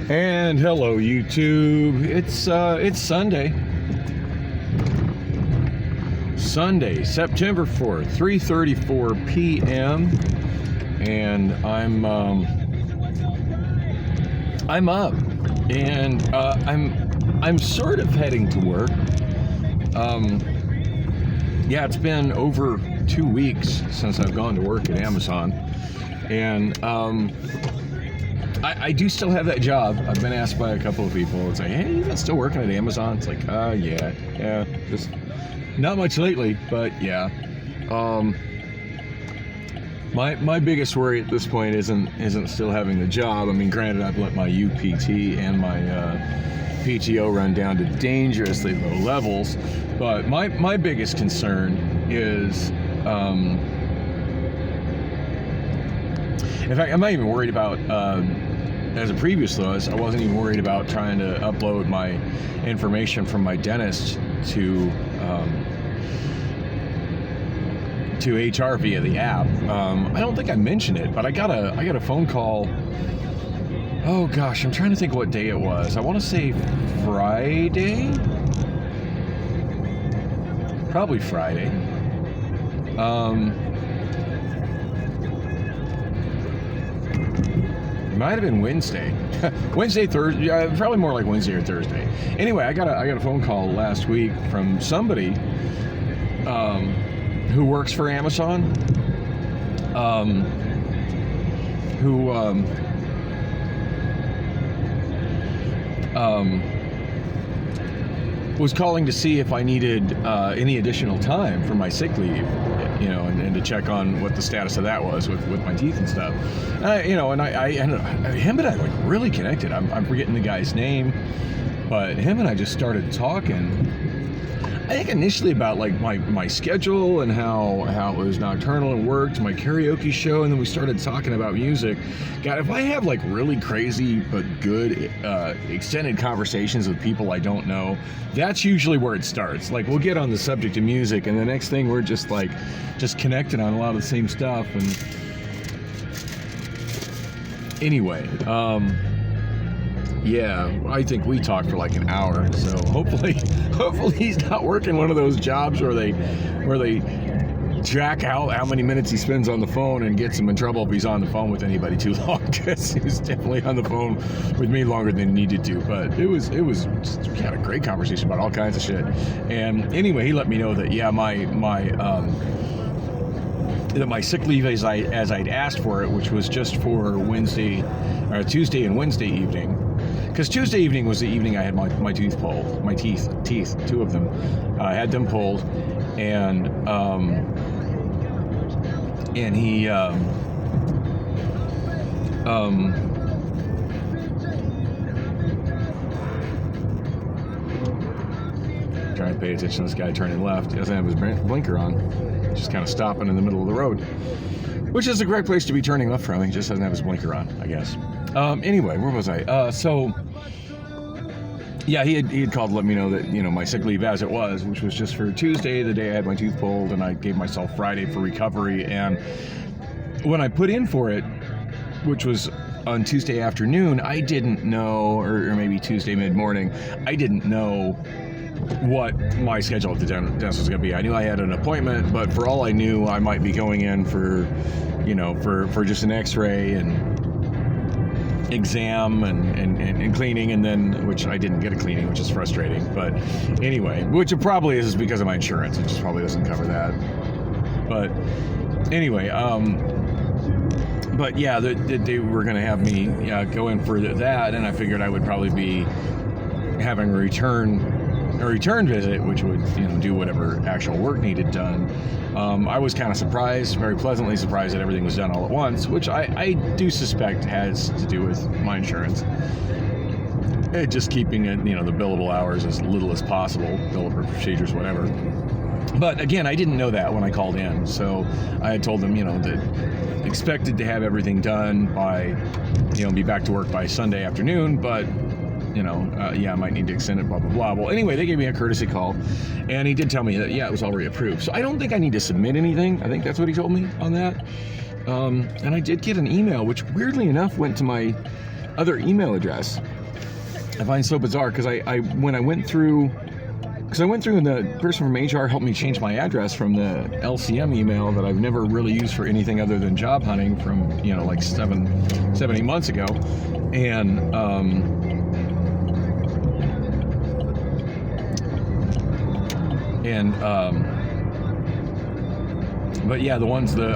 And hello, YouTube. It's Sunday, September 4th, 3:34 p.m. and I'm up, and I'm sort of heading to work. Yeah, it's been over 2 weeks since I've gone to work at Amazon, and I do still have that job. I've been asked by a couple of people. It's like, hey, you still working at Amazon? It's like, yeah, just not much lately, but yeah. My biggest worry at this point isn't still having the job. I mean, granted, I've let my UPT and my PTO run down to dangerously low levels, but my biggest concern is, in fact, I'm not even worried about, as a previous Lewis, I wasn't even worried about trying to upload my information from my dentist to HR via the app. I don't think I mentioned it, but I got a phone call. Oh gosh, I'm trying to think what day it was. I want to say Friday? Probably Friday. It might have been Wednesday. Wednesday, Thursday, probably more like Wednesday or Thursday. Anyway, I got a phone call last week from somebody who works for Amazon, who was calling to see if I needed any additional time for my sick leave, and to check on what the status of that was with my teeth and stuff. Him and I like really connected. I'm forgetting the guy's name, but him and I just started talking. I think initially about like my schedule and how it was nocturnal and worked, my karaoke show, and then we started talking about music. God, if I have like really crazy but good extended conversations with people I don't know, that's usually where it starts. Like we'll get on the subject of music, and the next thing we're just connected on a lot of the same stuff. And anyway, yeah, I think we talked for like an hour, so hopefully he's not working one of those jobs where they track out how many minutes he spends on the phone and gets him in trouble if he's on the phone with anybody too long, because he was definitely on the phone with me longer than he needed to. But it was just, we had a great conversation about all kinds of shit. And anyway, he let me know that my sick leave as I'd asked for it, which was just for Tuesday and Wednesday evening. Because Tuesday evening was the evening I had my teeth pulled, my teeth, two of them. I had them pulled, and he trying to pay attention to this guy turning left. He doesn't have his blinker on. Just kind of stopping in the middle of the road, which is a great place to be turning left from. He just doesn't have his blinker on, I guess. Anyway, where was I? So yeah, he had called to let me know that, my sick leave as it was, which was just for Tuesday, the day I had my tooth pulled, and I gave myself Friday for recovery. And when I put in for it, which was on Tuesday afternoon, I didn't know, or maybe Tuesday mid-morning, I didn't know what my schedule at the dentist was going to be. I knew I had an appointment, but for all I knew, I might be going in for just an x-ray and exam and cleaning, and then, which I didn't get a cleaning, which is frustrating. But anyway, which it probably is because of my insurance. It just probably doesn't cover that. But anyway, but yeah, they were going to have me go in for that, and I figured I would probably be having a return visit, which would do whatever actual work needed done. I was kind of surprised, very pleasantly surprised, that everything was done all at once, which I do suspect has to do with my insurance. Just keeping it, the billable hours as little as possible, billable procedures, whatever. But again, I didn't know that when I called in, so I had told them, that expected to have everything done by, be back to work by Sunday afternoon, but I might need to extend it, blah, blah, blah. Well, anyway, they gave me a courtesy call, and he did tell me that, it was already approved. So I don't think I need to submit anything. I think that's what he told me on that. And I did get an email, which weirdly enough went to my other email address. I find so bizarre because I went through and the person from HR helped me change my address from the LCM email that I've never really used for anything other than job hunting from, like 7-8 months ago. But yeah, the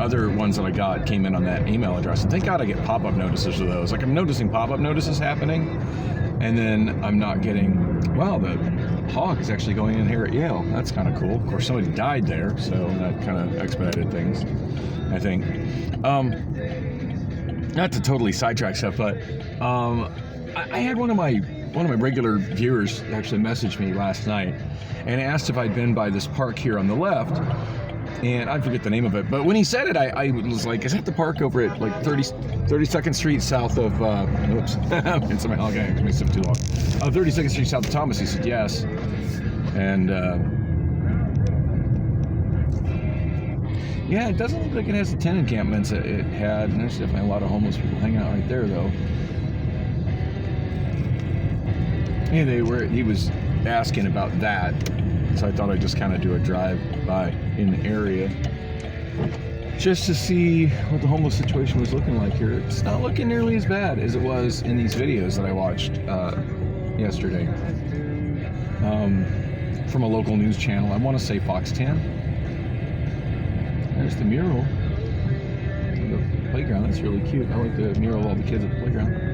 other ones that I got came in on that email address. And thank God I get pop-up notices of those. Like, I'm noticing pop-up notices happening, and then I'm not getting, wow, the hog is actually going in here at Yale. That's kind of cool. Of course, somebody died there, so that kind of expedited things, I think. Not to totally sidetrack stuff, but I had one of my regular viewers actually message me last night and asked if I'd been by this park here on the left. And I forget the name of it, but when he said it, I was like, is that the park over at like 32nd Street south of, oops, it's my hog, I made it too long. 32nd Street south of Thomas. He said yes. And yeah, it doesn't look like it has the 10 encampments it had. And there's definitely a lot of homeless people hanging out right there, though. Yeah, he was asking about that. So I thought I'd just kind of do a drive-by in the area just to see what the homeless situation was looking like here. It's not looking nearly as bad as it was in these videos that I watched yesterday from a local news channel. I want to say Fox 10. There's the mural. The playground, that's really cute. I like the mural of all the kids at the playground.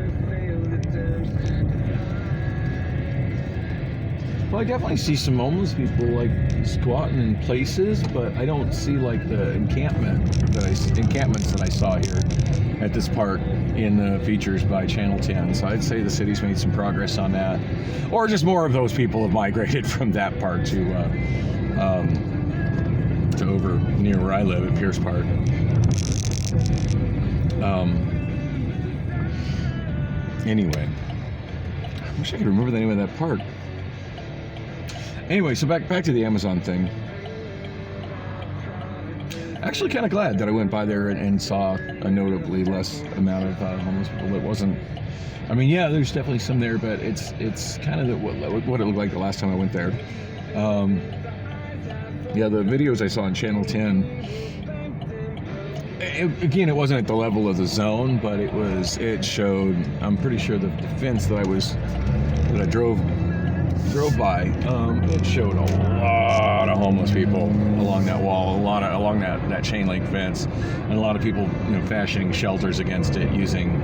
Well, I definitely see some homeless people like squatting in places, but I don't see like the encampments that I saw here at this park in the features by Channel 10. So I'd say the city's made some progress on that, or just more of those people have migrated from that park to over near where I live at Pierce Park. Anyway, I wish I could remember the name of that park. Anyway, so back to the Amazon thing. Actually, kind of glad that I went by there and saw a notably less amount of homeless people. It wasn't. I mean, yeah, there's definitely some there, but it's kind of what it looked like the last time I went there. Yeah, the videos I saw on Channel 10. Again, it wasn't at the level of the zone, but it showed. I'm pretty sure the fence that I drove by, it showed a lot of homeless people along that wall, along that chain link fence, and a lot of people, fashioning shelters against it using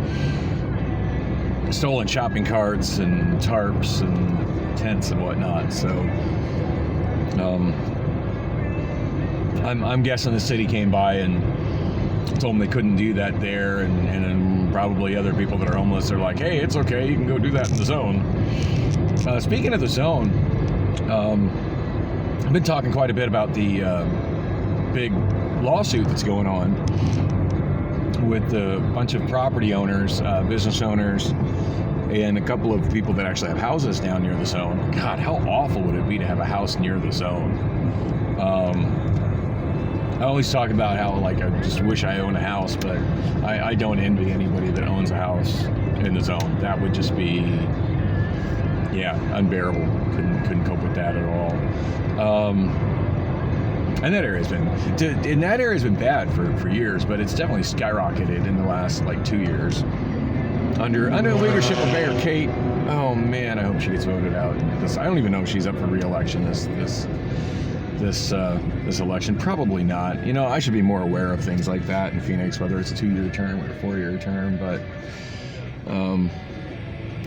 stolen shopping carts and tarps and tents and whatnot. So, I'm guessing the city came by and told them they couldn't do that there, and then probably other people that are homeless are like, hey, it's okay, you can go do that in the zone. Speaking of the zone, I've been talking quite a bit about the big lawsuit that's going on with a bunch of property owners, business owners, and a couple of people that actually have houses down near the zone. God, how awful would it be to have a house near the zone? I always talk about how, like, I just wish I owned a house, but I don't envy anybody that owns a house in the zone. That would just be, unbearable. Couldn't cope with that at all. And that area's been bad for years, but it's definitely skyrocketed in the last 2 years under the leadership of Mayor Kate. Oh man, I hope she gets voted out. I don't even know if she's up for re-election this election. Probably not. I should be more aware of things like that in Phoenix, whether it's a 2-year term or a 4-year term, but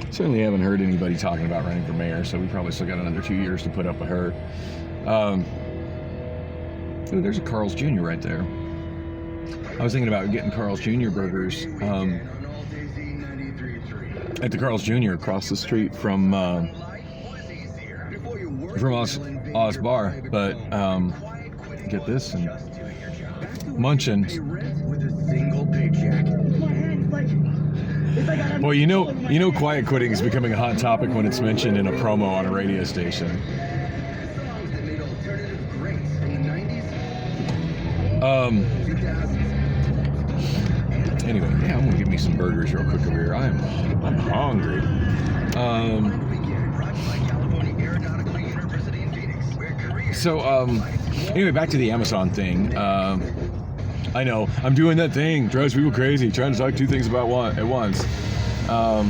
certainly haven't heard anybody talking about running for mayor, so we probably still got another 2 years to put up with her. Ooh, there's a Carl's Jr. right there. I was thinking about getting Carl's Jr. burgers at the Carl's Jr. across the street from Oz Bar, but get this and munching. Boy, quiet quitting is becoming a hot topic when it's mentioned in a promo on a radio station. Anyway, yeah, I'm gonna get me some burgers real quick over here. I'm hungry. Anyway, back to the Amazon thing. I know I'm doing that thing, drives people crazy, trying to talk two things about one at once. Now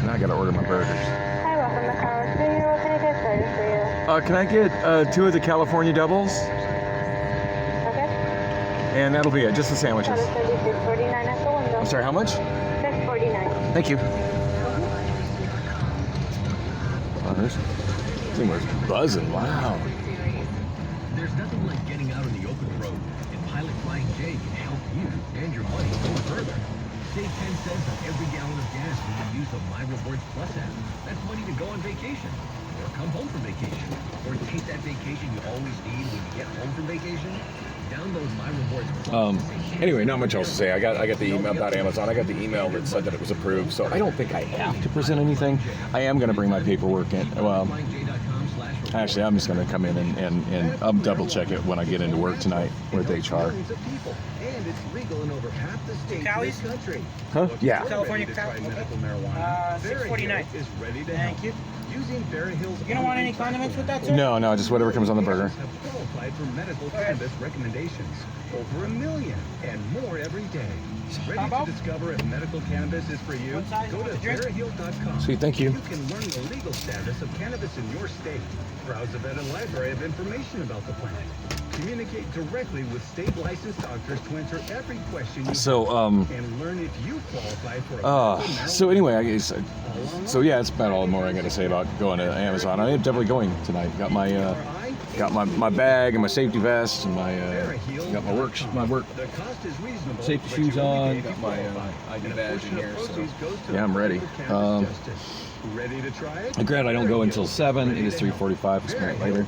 I gotta order my burgers. Hi, welcome to Carlos Jr. What can I get started for you? Can I get 2 of the California doubles? Okay. And that'll be it, just the sandwiches. That'll be $6.49 at the window. I'm sorry, how much? $6.49. Thank you. Oh, this thing was buzzing. Wow. There's nothing like getting out on the open road, and Pilot Flying J can help you and your money go further. Save 10 cents on every gallon of gas when you use the My Rewards Plus app. That's money to go on vacation, or come home from vacation, or take that vacation you always need when you get home from vacation. Download My Rewards Plus. Anyway, not much else to say. I got the email about Amazon. I got the email that said that it was approved, so I don't think I have to present anything. I am going to bring my paperwork in. Well, actually, I'm just going to come in and I'll double check it when I get into work tonight with HR. Cali's? Huh? Yeah. California Cali? $6.49. Thank you. You don't want any condiments with that, sir? No, just whatever comes on the burger. Qualified for medical cannabis recommendations. Over 1 million and more every day. Ready to discover if medical cannabis is for you? Go to VeraHeal.com. Sweet, thank you. You can learn the legal status of cannabis in your state. Browse a vet and library of information about the plant. Communicate directly with state licensed doctors to answer every question you have and learn if you qualify for a so anyway, I guess, so yeah, it's about all the more I got to say about going to Amazon. I am definitely going tonight. Got my bag and my safety vest and my got my work safety shoes on. Got my ID badge in here. So yeah, I'm ready. Ready to try it? Granted, I don't go until 7. It is 3:45. It's a minute later.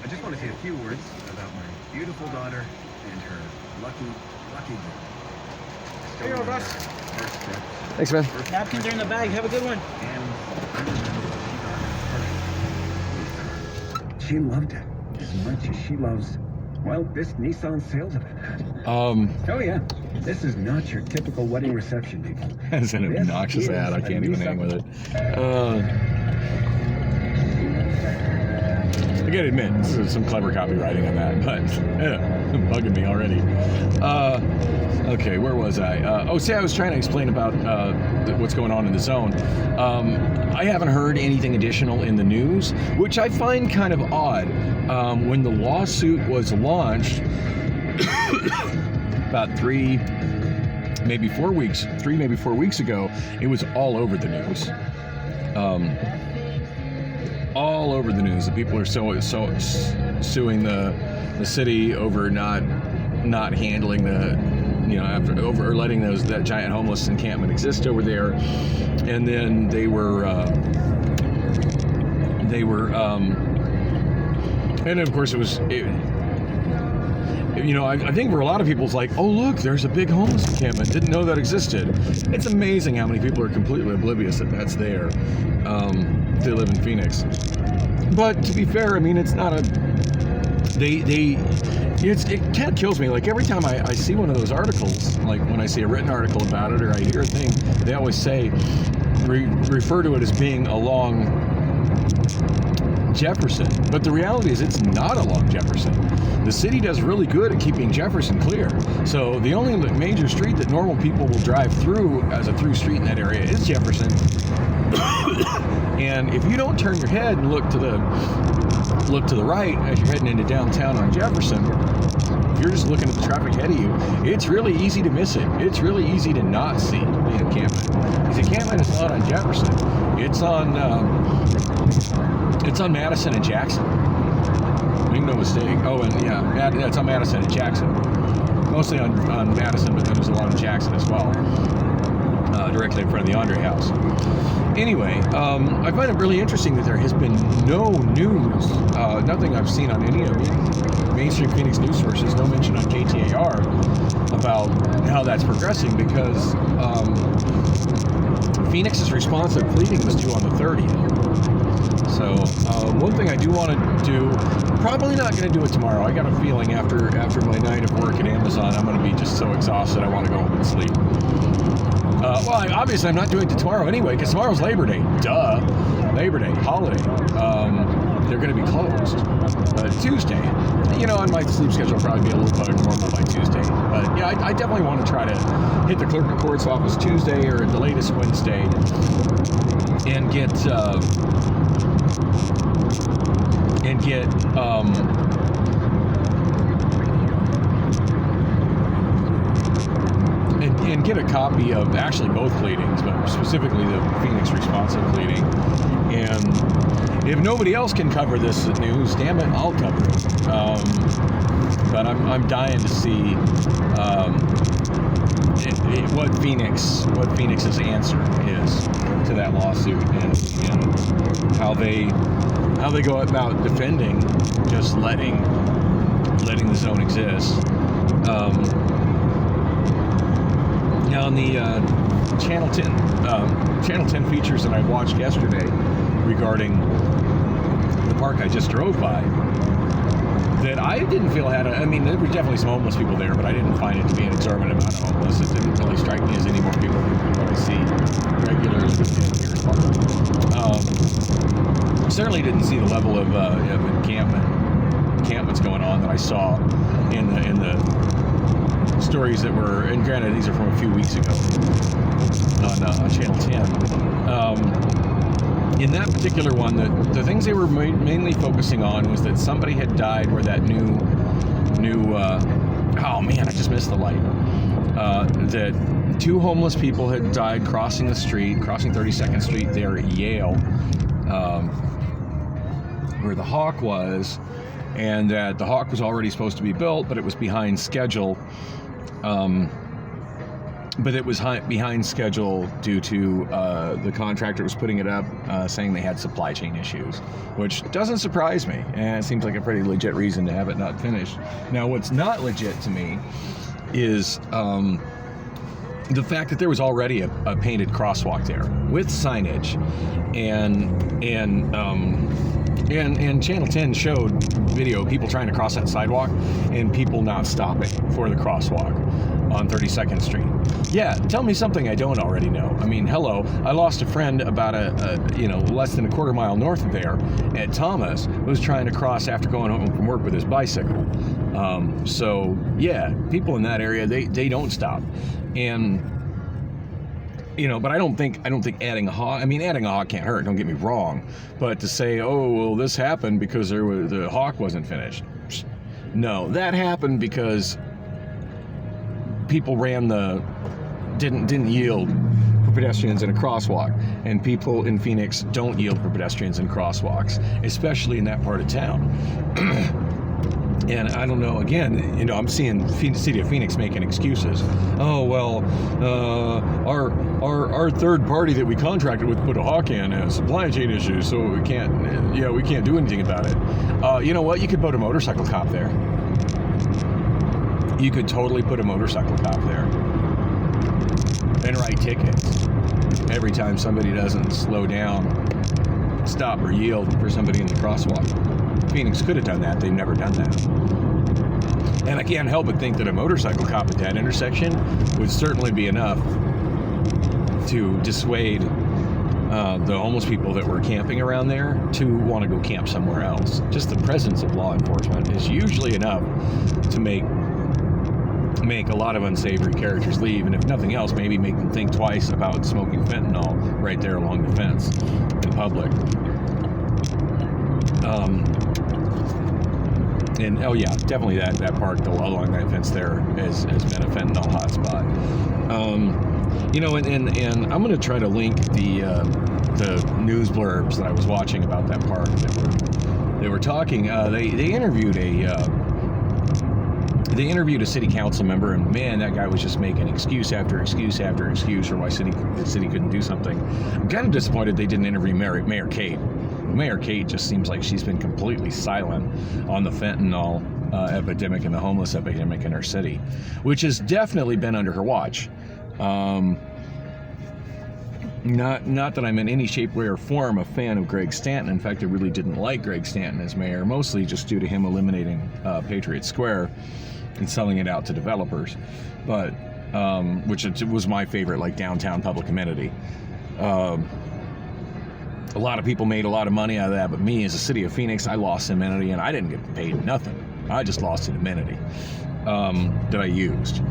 I just want to say a few words about my beautiful daughter and her lucky girl. Here you go, boss. Thanks, man. Napkins are in the bag. Have a good one. She loved it as much as she loves, well, this Nissan sales event. Oh yeah, this is not your typical wedding reception, people. It's an obnoxious ad. I can't even hang with it. I gotta admit, there's some clever copywriting on that, but bugging me already. Okay, where was I? I was trying to explain about what's going on in the zone. I haven't heard anything additional in the news, which I find kind of odd. When the lawsuit was launched about 3, maybe 4 weeks ago, it was all over the news. All over the news. The people are so suing the city over not handling or letting that giant homeless encampment exist over there, and then they were and of course I think for a lot of people it's like, oh look, there's a big homeless encampment, didn't know that existed. It's amazing how many people are completely oblivious that that's there. They live in Phoenix, but to be fair, I mean, it's not a it kind of kills me. Like every time I see one of those articles, like when I see a written article about it or I hear a thing, they always say refer to it as being along Jefferson, but the reality is it's not along Jefferson. The city does really good at keeping Jefferson clear. So the only major street that normal people will drive through as a through street in that area is Jefferson. And if you don't turn your head and look to the right as you're heading into downtown on Jefferson, if you're just looking at the traffic ahead of you, it's really easy to miss it. It's really easy to not see the encampment. The encampment is not on Jefferson. It's on Madison and Jackson. Make no mistake. Oh, and yeah, it's on Madison and Jackson. Mostly on Madison, but then there's a lot on Jackson as well. Directly in front of the Andre House. Anyway, I find it really interesting that there has been no news, nothing I've seen on any of mainstream Phoenix news sources, no mention on KTAR about how that's progressing, because Phoenix's response to pleading was due on the 30th. So one thing I do want to do Probably not going to do it tomorrow. I got a feeling after my night of work at Amazon, I'm going to be just so exhausted I want to go home and sleep. Obviously I'm not doing it tomorrow anyway, because tomorrow's Labor Day. Duh. Labor Day, holiday. They're going to be closed. Tuesday, and my sleep schedule will probably be a little better normal by Tuesday. But yeah, I definitely want to try to hit the clerk of court's office Tuesday or at the latest Wednesday and get and get a copy of actually both pleadings, but specifically the Phoenix responsive pleading. And if nobody else can cover this news, damn it, I'll cover it. But I'm dying to see what Phoenix's answer is to that lawsuit, and how they go about defending just letting the zone exist. Now, on the Channel 10 features that I watched yesterday regarding the park I just drove by, that I didn't feel had I mean, there were definitely some homeless people there, but I didn't find it to be an exorbitant amount of homeless. It didn't really strike me as any more people than what I see regularly here at Park. Certainly didn't see the level of encampments going on that I saw in the stories that were, and granted these are from a few weeks ago on Channel 10. In that particular one, the things they were mainly focusing on was that somebody had died where that new oh man, I just missed the light. That 2 homeless people had died crossing 32nd Street there at Yale, where the Hawk was, and that the Hawk was already supposed to be built, but it was behind schedule. But it was behind schedule due to the contractor was putting it up, saying they had supply chain issues, which doesn't surprise me, and it seems like a pretty legit reason to have it not finished. Now, what's not legit to me is the fact that there was already a painted crosswalk there with signage, and Channel 10 showed video of people trying to cross that sidewalk and people not stopping for the crosswalk on 32nd Street. Yeah, tell me something I don't already know. I mean, hello, I lost a friend about less than a quarter mile north of there at Thomas, who was trying to cross after going home from work with his bicycle. So yeah, people in that area, they don't stop. And but I don't think adding a hawk. I mean, adding a hawk can't hurt. Don't get me wrong. But to say, oh well, this happened because the hawk wasn't finished. No, that happened because people didn't yield for pedestrians in a crosswalk, and people in Phoenix don't yield for pedestrians in crosswalks, especially in that part of town. And I don't know, again, I'm seeing the city of Phoenix making excuses. Oh, well, our third party that we contracted with put a hawk in has supply chain issues, so we can't do anything about it. You know what? You could put a motorcycle cop there. You could totally put a motorcycle cop there and write tickets every time somebody doesn't slow down, stop, or yield for somebody in the crosswalk. Phoenix could have done that. They've never done that. And I can't help but think that a motorcycle cop at that intersection would certainly be enough to dissuade the homeless people that were camping around there to want to go camp somewhere else. Just the presence of law enforcement is usually enough to make a lot of unsavory characters leave, and if nothing else, maybe make them think twice about smoking fentanyl right there along the fence in public. And oh yeah, definitely that park along that fence there has been a fentanyl hotspot. And I'm going to try to link the news blurbs that I was watching about that park. They were talking. They interviewed a city council member, and man, that guy was just making excuse after excuse after excuse for why the city couldn't do something. I'm kind of disappointed they didn't interview Mayor Kate. Mayor Kate just seems like she's been completely silent on the fentanyl epidemic and the homeless epidemic in her city, which has definitely been under her watch. Not that I'm in any shape, way, or form a fan of Greg Stanton. In fact, I really didn't like Greg Stanton as mayor, mostly just due to him eliminating Patriot Square and selling it out to developers, but which was my favorite, like, downtown public amenity. A lot of people made a lot of money out of that, but me, as a city of Phoenix, I lost amenity, and I didn't get paid nothing. I just lost an amenity that I used.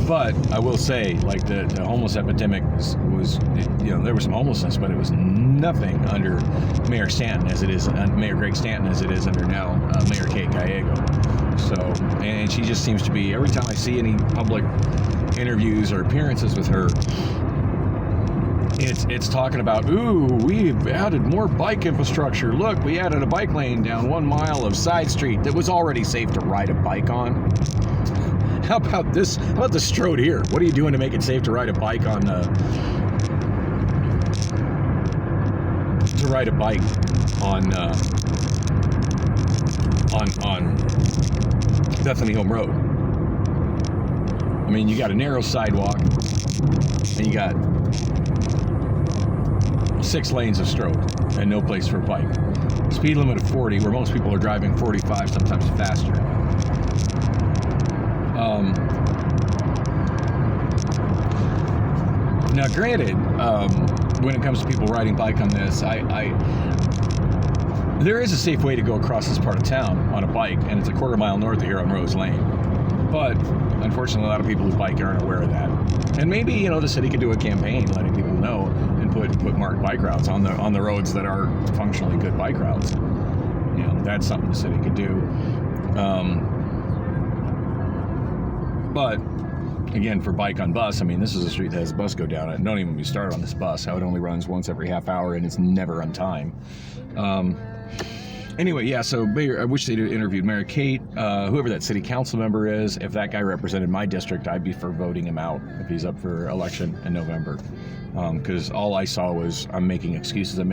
But I will say, like, the homeless epidemic was, there was some homelessness, but it was nothing under Mayor Stanton as it is, Mayor Greg Stanton as it is under now Mayor Kate Gallego. So, and she just seems to be, every time I see any public interviews or appearances with her, it's talking about, ooh, we've added more bike infrastructure. Look, we added a bike lane down 1 mile of side street that was already safe to ride a bike on. How about this? How about the Strode here? What are you doing to make it safe to ride a bike on Bethany Home Road? I mean, you got a narrow sidewalk, and you got 6 lanes of Strode, and no place for a bike. Speed limit of 40, where most people are driving 45, sometimes faster. Now, granted, when it comes to people riding bike on this, there is a safe way to go across this part of town on a bike, and it's a 1/4 mile north of here on Rose Lane. But unfortunately, a lot of people who bike aren't aware of that. And maybe, the city could do a campaign letting people know and put marked bike routes on the roads that are functionally good bike routes. That's something the city could do. But again, for bike on bus, I mean, this is a street that has a bus go down it. And don't even be started on this bus, how it only runs once every half hour and it's never on time. Anyway, yeah, so I wish they'd interviewed Mayor Kate, whoever that city council member is. If that guy represented my district, I'd be for voting him out if he's up for election in November. Because all I saw was, I'm making excuses. And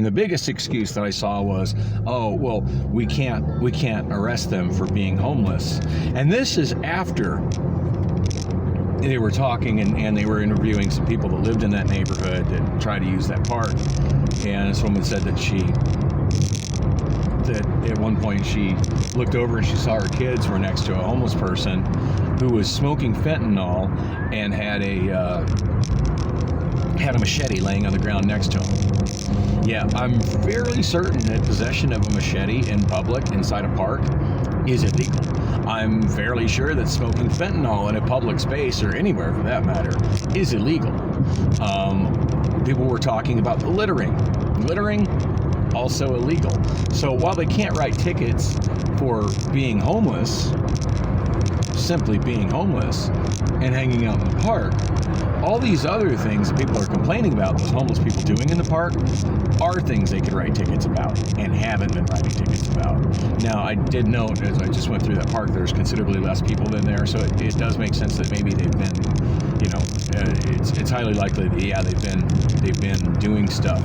the biggest excuse that I saw was, oh, well, we can't arrest them for being homeless. And this is after they were talking and they were interviewing some people that lived in that neighborhood that tried to use that park. And this woman said that at one point she looked over and she saw her kids were next to a homeless person who was smoking fentanyl and had a machete laying on the ground next to him. Yeah, I'm fairly certain that possession of a machete in public inside a park is illegal. I'm fairly sure that smoking fentanyl in a public space, or anywhere for that matter, is illegal. People were talking about the littering. Littering, also illegal. So while they can't write tickets for being homeless, simply being homeless, and hanging out in the park, all these other things that people are complaining about those homeless people doing in the park are things they could write tickets about and haven't been writing tickets about. Now, I did note, as I just went through that park, there's considerably less people than there, so it does make sense that maybe they've been, it's highly likely that, yeah, they've been doing stuff.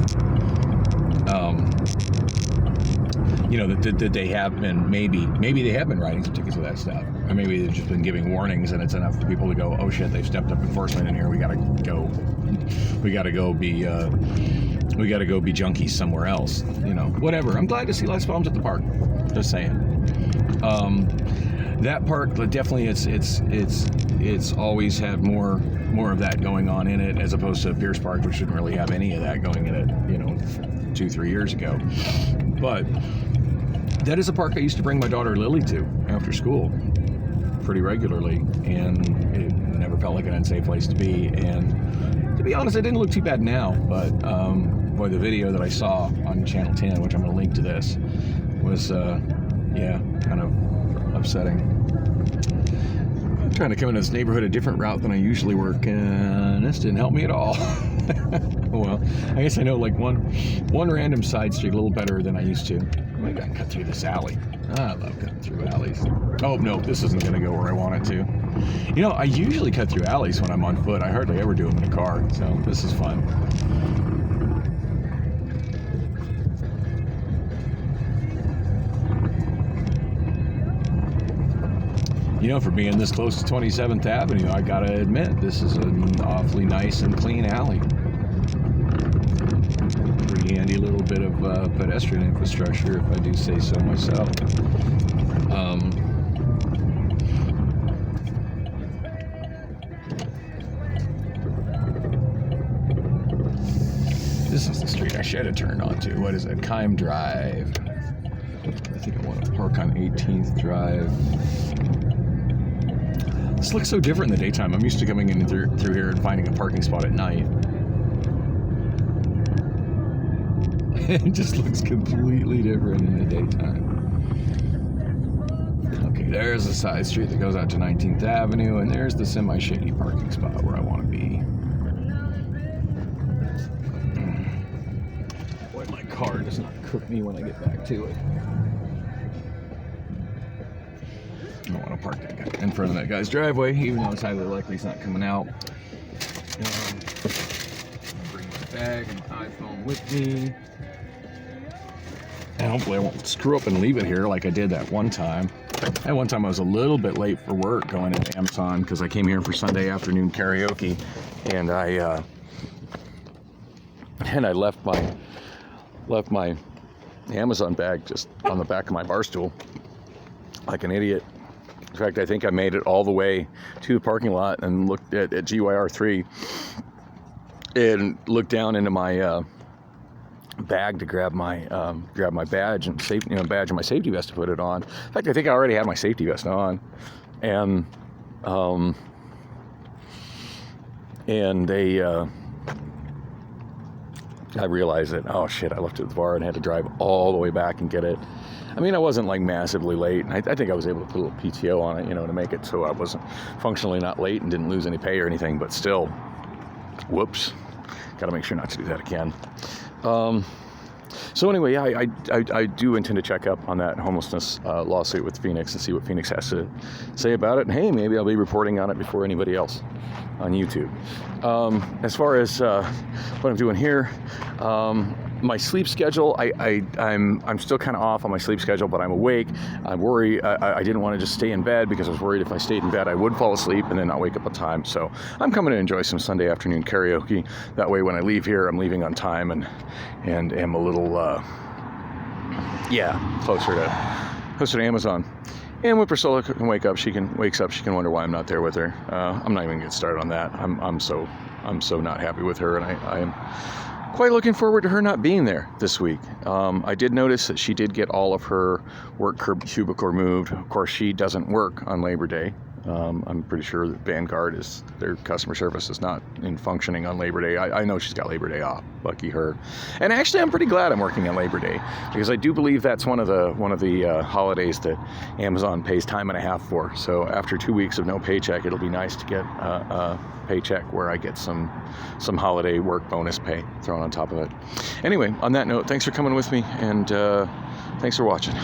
That they have been, maybe they have been writing some tickets for that stuff. Or maybe they've just been giving warnings and it's enough for people to go, oh shit, they've stepped up enforcement in here, we gotta go be junkies somewhere else. Whatever. I'm glad to see less bums at the park. Just saying. That park, definitely it's always had more of that going on in it, as opposed to Pierce Park, which didn't really have any of that going in it, 2-3 years ago. But that is a park I used to bring my daughter Lily to after school pretty regularly, and it never felt like an unsafe place to be. And to be honest, it didn't look too bad now, but the video that I saw on Channel 10, which I'm going to link to this, was kind of upsetting. I'm trying to come into this neighborhood a different route than I usually work, and this didn't help me at all. Well, I guess I know like one random side street a little better than I used to. Maybe I can cut through this alley. I love cutting through alleys. Oh, no, this isn't going to go where I want it to. I usually cut through alleys when I'm on foot. I hardly ever do them in a car, so this is fun. You know, for being this close to 27th Avenue, I gotta admit, this is an awfully nice and clean alley. Pretty handy little bit of pedestrian infrastructure, if I do say so myself. This is the street I should have turned onto. What is it? Kime Drive. I think I want to park on 18th Drive. This looks so different in the daytime. I'm used to coming in through here and finding a parking spot at night. It just looks completely different in the daytime. Okay, there's a side street that goes out to 19th Avenue, and there's the semi-shady parking spot where I want to be. Boy, my car does not cook me when I get back to it. I don't want to park that guy in front of that guy's driveway, even though it's highly likely he's not coming out. Bring my bag and my iPhone with me. And hopefully I won't screw up and leave it here like I did that one time. That one time I was a little bit late for work going into Amazon because I came here for Sunday afternoon karaoke, and I left my Amazon bag just on the back of my bar stool like an idiot. In fact, I think I made it all the way to the parking lot and looked at GYR3 and looked down into my bag to grab my badge and badge and my safety vest to put it on. In fact, I think I already had my safety vest on, and I realized that, oh shit, I left it at the bar and had to drive all the way back and get it. I mean, I wasn't like massively late, and I think I was able to put a little PTO on it, to make it so I wasn't functionally not late and didn't lose any pay or anything, but still, whoops, got to make sure not to do that again. So anyway, yeah, I do intend to check up on that homelessness lawsuit with Phoenix and see what Phoenix has to say about it. And hey, maybe I'll be reporting on it before anybody else on YouTube. As far as what I'm doing here, my sleep schedule, I'm still kind of off on my sleep schedule, but I'm awake. I'm worried. I didn't want to just stay in bed because I was worried if I stayed in bed I would fall asleep and then not wake up on time. So I'm coming to enjoy some Sunday afternoon karaoke. That way when I leave here, I'm leaving on time and am a little closer to Amazon. And when Priscilla can wakes up, she can wonder why I'm not there with her. I'm not even gonna get started on that. I'm so not happy with her, and I am quite looking forward to her not being there this week. I did notice that she did get all of her work cubicle removed. Of course, she doesn't work on Labor Day. I'm pretty sure that Vanguard their customer service is not in functioning on Labor Day. I know she's got Labor Day off. Lucky her. And actually, I'm pretty glad I'm working on Labor Day because I do believe that's one of the holidays that Amazon pays time and a half for. So after 2 weeks of no paycheck, it'll be nice to get a paycheck where I get some holiday work bonus pay thrown on top of it. Anyway, on that note, thanks for coming with me, and thanks for watching.